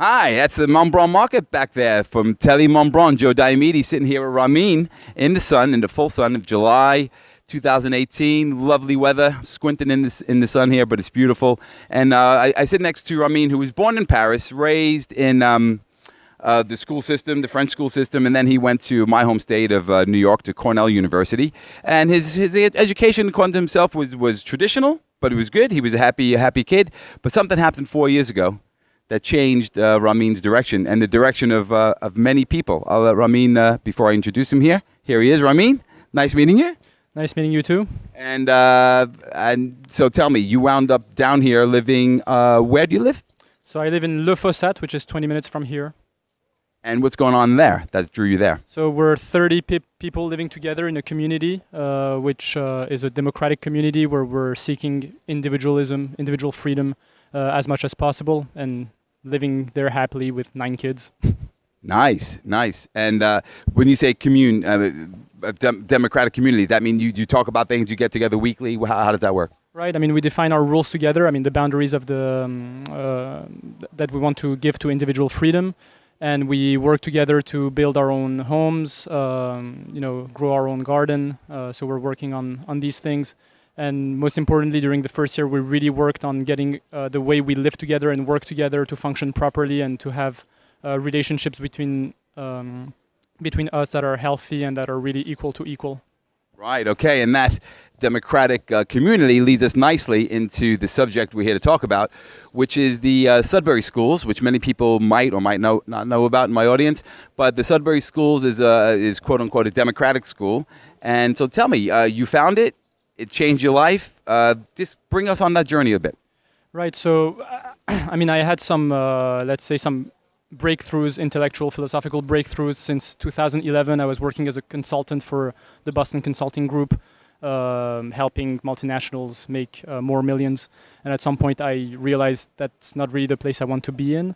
Hi, that's the Montbron market back there from Telly Montbron. Joe Diomede sitting here with Ramin in the sun, in the full sun of July 2018. Lovely weather, squinting in the sun here, but it's beautiful. And I sit next to Ramin, who was born in Paris, raised in the school system, the French school system, and then he went to my home state of New York, to Cornell University. And his education, according to himself, was traditional, but it was good. He was a happy kid. But something happened 4 years ago that changed Ramin's direction and the direction of many people. I'll let Ramin, before I introduce him here. Here he is, Ramin. Nice meeting you. Nice meeting you too. And so tell me, you wound up down here living, where do you live? So I live in Le Fossat, which is 20 minutes from here. And what's going on there that drew you there? So we're 30 people living together in a community, which is a democratic community where we're seeking individualism, individual freedom as much as possible, and living there happily with 9 kids. Nice. And when you say democratic community, that means you talk about things, you get together weekly. How does that work? Right. I mean, we define our rules together. I mean, the boundaries of the that we want to give to individual freedom. And we work together to build our own homes, grow our own garden. So we're working on these things. And most importantly, during the first year, we really worked on getting the way we live together and work together to function properly and to have relationships between us that are healthy and that are really equal to equal. Right, okay, and that democratic community leads us nicely into the subject we're here to talk about, which is the Sudbury Schools, which many people might or might not know about in my audience. But the Sudbury Schools is quote-unquote a democratic school. And so tell me, you found it, it changed your life. Just bring us on that journey a bit. Right, so, I mean, I had some, let's say, some breakthroughs, intellectual, philosophical breakthroughs. Since 2011, I was working as a consultant for the Boston Consulting Group, helping multinationals make more millions. And at some point, I realized that's not really the place I want to be in.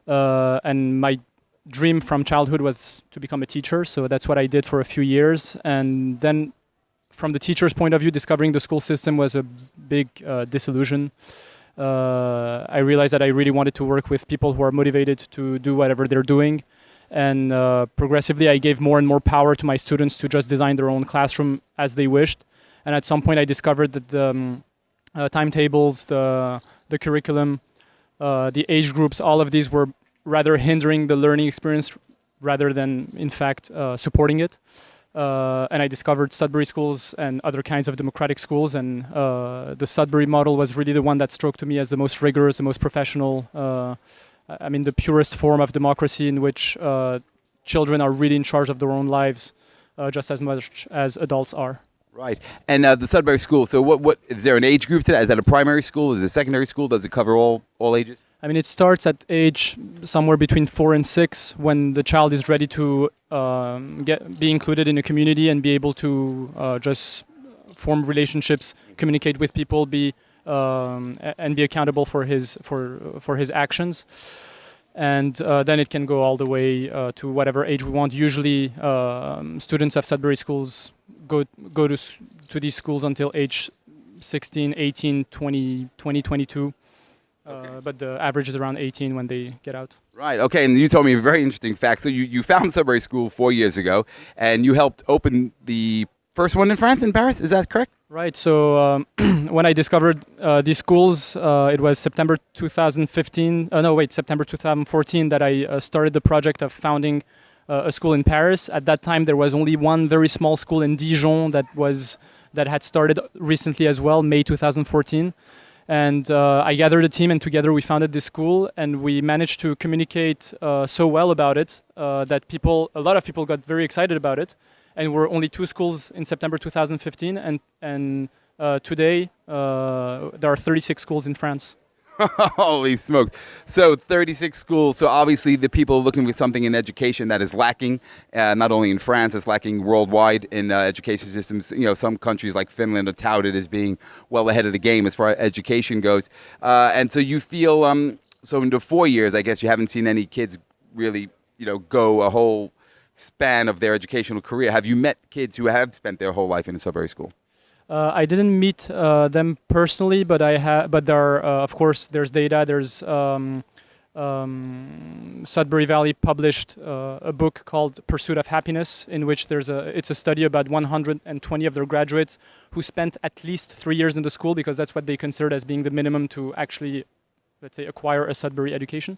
And my dream from childhood was to become a teacher. So that's what I did for a few years. And then from the teacher's point of view, discovering the school system was a big disillusion. I realized that I really wanted to work with people who are motivated to do whatever they're doing. And progressively, I gave more and more power to my students to just design their own classroom as they wished. And at some point, I discovered that the timetables, the curriculum, the age groups, all of these were rather hindering the learning experience rather than, in fact, supporting it. And I discovered Sudbury Schools and other kinds of democratic schools, and the Sudbury model was really the one that struck to me as the most rigorous, the most professional, the purest form of democracy in which children are really in charge of their own lives just as much as adults are. Right. And the Sudbury School, so what is there an age group to that? Is that a primary school? Is it a secondary school? Does it cover all ages? I mean, it starts at age somewhere between 4 and 6 when the child is ready to be included in a community and be able to just form relationships, communicate with people, and be accountable for his actions. And then it can go all the way to whatever age we want. Usually, students of Sudbury Schools go to these schools until age 16, 18, 20, 22. Okay. But the average is around 18 when they get out. Right, okay, and you told me a very interesting fact. So you found Sudbury School 4 years ago, and you helped open the first one in France, in Paris, is that correct? Right, so when I discovered these schools, it was September 2014 that I started the project of founding a school in Paris. At that time, there was only one very small school in Dijon that had started recently as well, May 2014. And I gathered a team, and together we founded this school, and we managed to communicate so well about it that a lot of people got very excited about it. And we're only 2 schools in September 2015, and today there are 36 schools in France. Holy smokes. So 36 schools. So obviously the people looking for something in education that is lacking, not only in France, it's lacking worldwide in education systems. You know, some countries like Finland are touted as being well ahead of the game as far as education goes. And so you feel, so in the 4 years, I guess you haven't seen any kids really, go a whole span of their educational career. Have you met kids who have spent their whole life in a Sudbury school? I didn't meet them personally, but there are, of course, there's data. There's Sudbury Valley published a book called Pursuit of Happiness, in which it's a study about 120 of their graduates who spent at least 3 years in the school, because that's what they considered as being the minimum to actually, let's say, acquire a Sudbury education.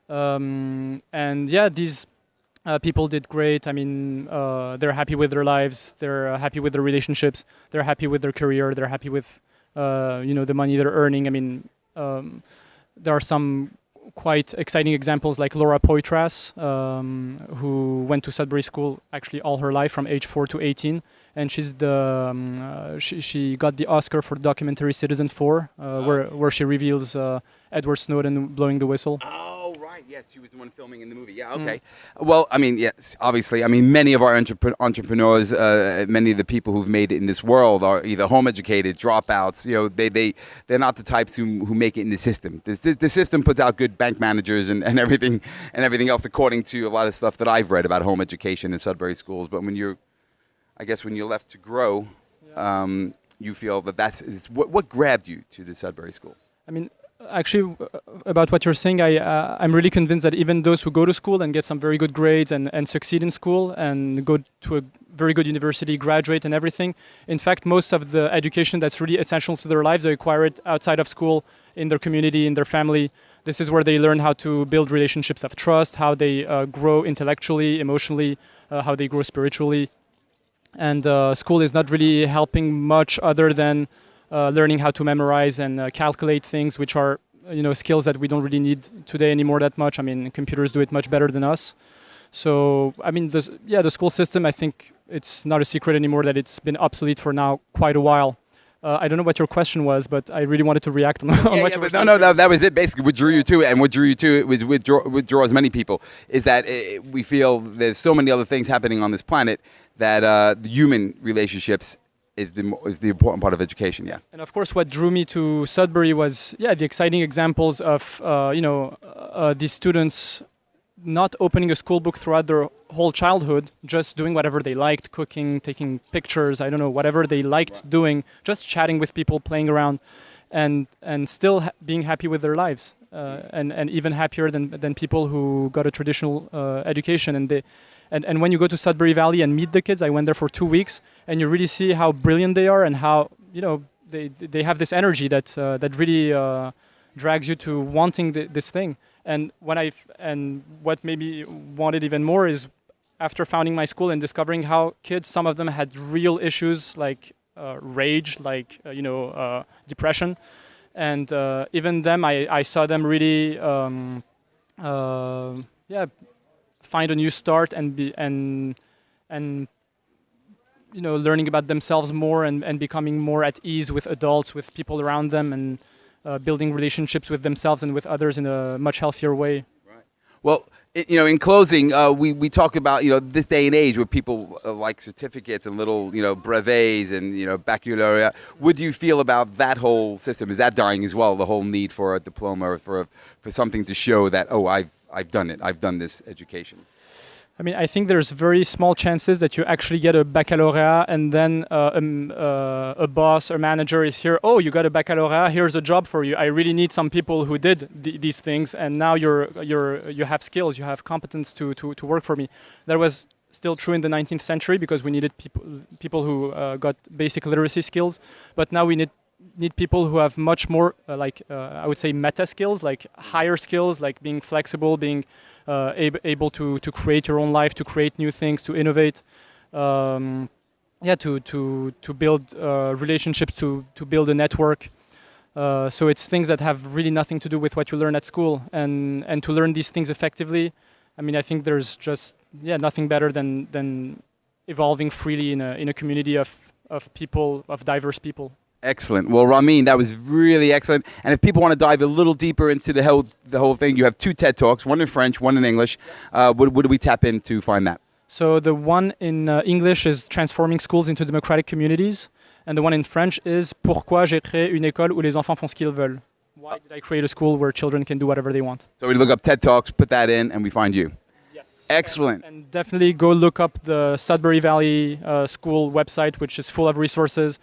And yeah, these people did great. I mean, they're happy with their lives. They're happy with their relationships. They're happy with their career. They're happy with, the money they're earning. I mean, there are some quite exciting examples like Laura Poitras, who went to Sudbury School actually all her life from age 4 to 18, and she's she got the Oscar for the documentary Citizen 4, where she reveals Edward Snowden blowing the whistle. Oh, right. Yes, she was the one filming in the movie. Yeah, okay. Well, I mean, yes, obviously. I mean, many of our entrepreneurs, many of the people who've made it in this world are either home educated, dropouts. You know, they're not the types who make it in the system. The system puts out good bank managers and everything else, according to a lot of stuff that I've read about home education in Sudbury schools. But when you're left to grow, you feel that what grabbed you to the Sudbury School? I mean, actually, about what you're saying, I'm really convinced that even those who go to school and get some very good grades and succeed in school and go to a very good university, graduate and everything, in fact, most of the education that's really essential to their lives, they acquire it outside of school, in their community, in their family. This is where they learn how to build relationships of trust, how they grow intellectually, emotionally, how they grow spiritually. And school is not really helping much other than learning how to memorize and calculate things, which are skills that we don't really need today anymore that much. I mean, computers do it much better than us. So I mean, the school system, I think it's not a secret anymore that it's been obsolete for now quite a while. I don't know what your question was, but I really wanted to react on what you were saying. No, that was it. Basically, what drew you to it, and what drew you to it was what draws many people, is that we feel there's so many other things happening on this planet that the human relationships is the important part of education. Yeah. And of course, what drew me to Sudbury was the exciting examples of these students not opening a school book throughout their whole childhood, just doing whatever they liked, cooking, taking pictures, I don't know, whatever they liked doing, just chatting with people, playing around, and still being happy with their lives, and even happier than people who got a traditional education. And when you go to Sudbury Valley and meet the kids, I went there for 2 weeks, and you really see how brilliant they are and how they have this energy that really drags you to wanting this thing. And what made me want it even more is after founding my school and discovering how kids, some of them had real issues like rage, like depression, and even them, I saw them really find a new start and learning about themselves more and becoming more at ease with adults, with people around them, and building relationships with themselves and with others in a much healthier way. Right. Well, in closing, we talk about this day and age where people like certificates and little brevets and baccalaureate. What do you feel about that whole system? Is that dying as well? The whole need for a diploma or for something to show that I've done it. I've done this education. I mean, I think there's very small chances that you actually get a baccalaureate and then a boss or manager is here. Oh, you got a baccalaureate. Here's a job for you. I really need some people who did these things, and now you have skills, you have competence to work for me. That was still true in the 19th century because we needed people who got basic literacy skills, but now we need people who have much more I would say meta skills, like higher skills, like being flexible, being able to create your own life, to create new things, to innovate, to build relationships, to build a network. So it's things that have really nothing to do with what you learn at school, and to learn these things effectively. I mean, I think there's just nothing better than evolving freely in a community of people, of diverse people. Excellent. Well, Ramin, that was really excellent. And if people want to dive a little deeper into the whole thing, you have 2 TED Talks, one in French, one in English. What do we tap in to find that? So the one in English is Transforming Schools into Democratic Communities. And the one in French is Pourquoi j'ai créé une école où les enfants font ce qu'ils veulent. Why did I create a school where children can do whatever they want? So we look up TED Talks, put that in, and we find you. Yes. Excellent. And definitely go look up the Sudbury Valley School website, which is full of resources.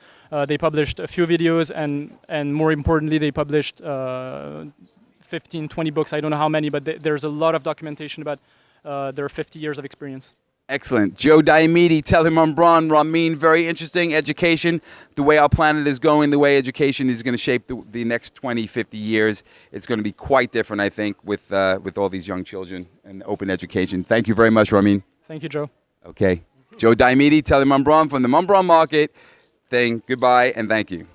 They published a few videos, and more importantly, they published 15, 20 books. I don't know how many, but there's a lot of documentation about their 50 years of experience. Excellent. Joe Diomede, Telly-Membran, Ramin, very interesting education. The way our planet is going, the way education is going to shape the next 20, 50 years, it's going to be quite different, I think, with all these young children and open education. Thank you very much, Ramin. Thank you, Joe. Okay. Joe Diomede, Telly-Membran from the Membran Market thing. Goodbye and thank you.